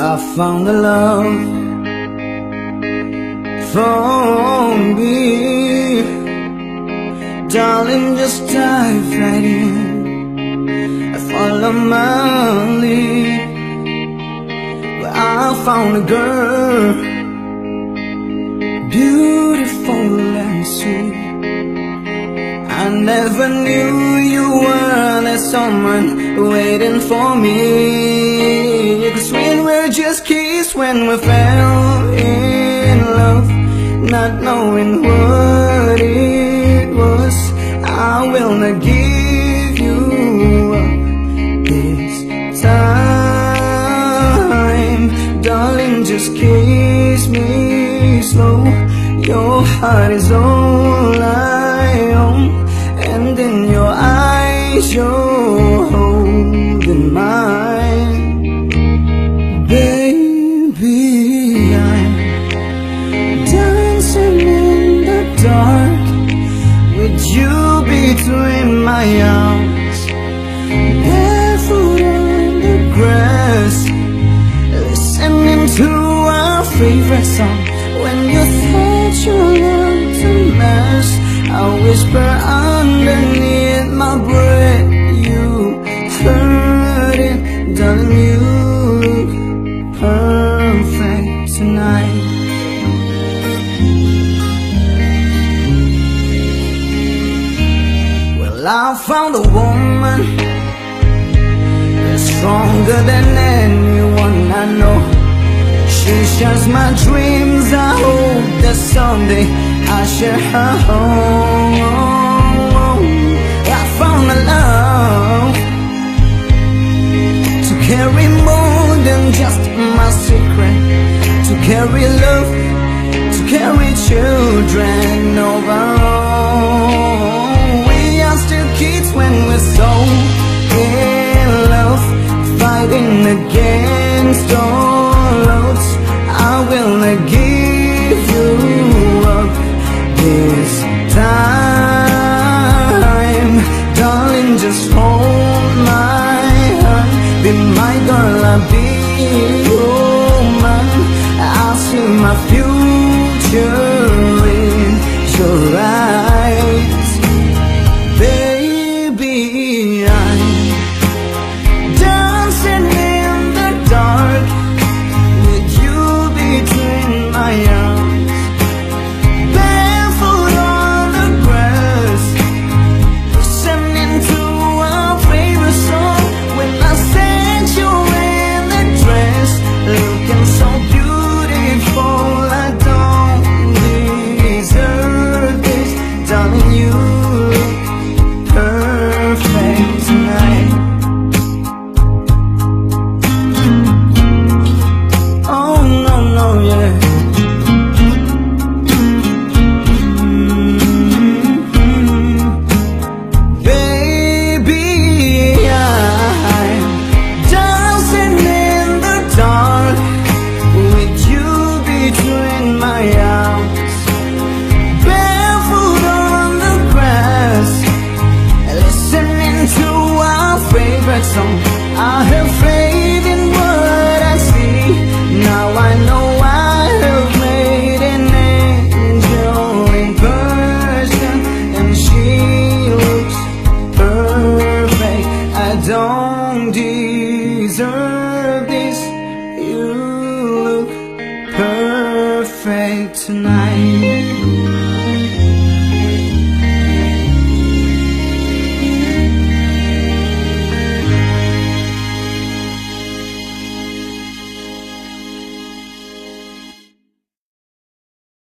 I found the love for me. Darling, just dive right in. I follow my lead. But I found a girl, beautiful and sweet. I never knew you were the someone waiting for me. 'Cause when we're just kids, when we fell in love, not knowing what it was, I will not give you up this time. Darling, just kiss me slow. Your heart is all I own, and in your eyes you're holding mine. Baby, I'm dancing in the dark with you between my arms, barefoot on the grass, listening to our favorite song. When you thought you looked a mess, I whisper underneath my breath, you heard it. Darling, you look perfect tonight. Well, I found a woman that's stronger than anyone I know. She shares my dreams. I hope that someday I share her home. I found a love to carry more than just my secret, to carry love, to carry children of our own. We are still kids when we're so in love, fighting against all odds. I will not give you up this time. Darling, just hold my hand. Be my girl, I'll be your man. I'll see my future in your eyes. Baby, I'm dancing in the dark with you between my arms, barefoot on the grass, listening to our favorite song. When I said you in the dress, looking so beautiful, I don't deserve this. Darling, you look perfect tonight. Oh no, no, yeah. Baby, I'm dancing in the dark with you between my arms, barefoot on the grass, listening to our favorite song. I have faith in what I see. Now I know I have made an angel in person, and she looks perfect. I don't deserve this. You look perfect tonight.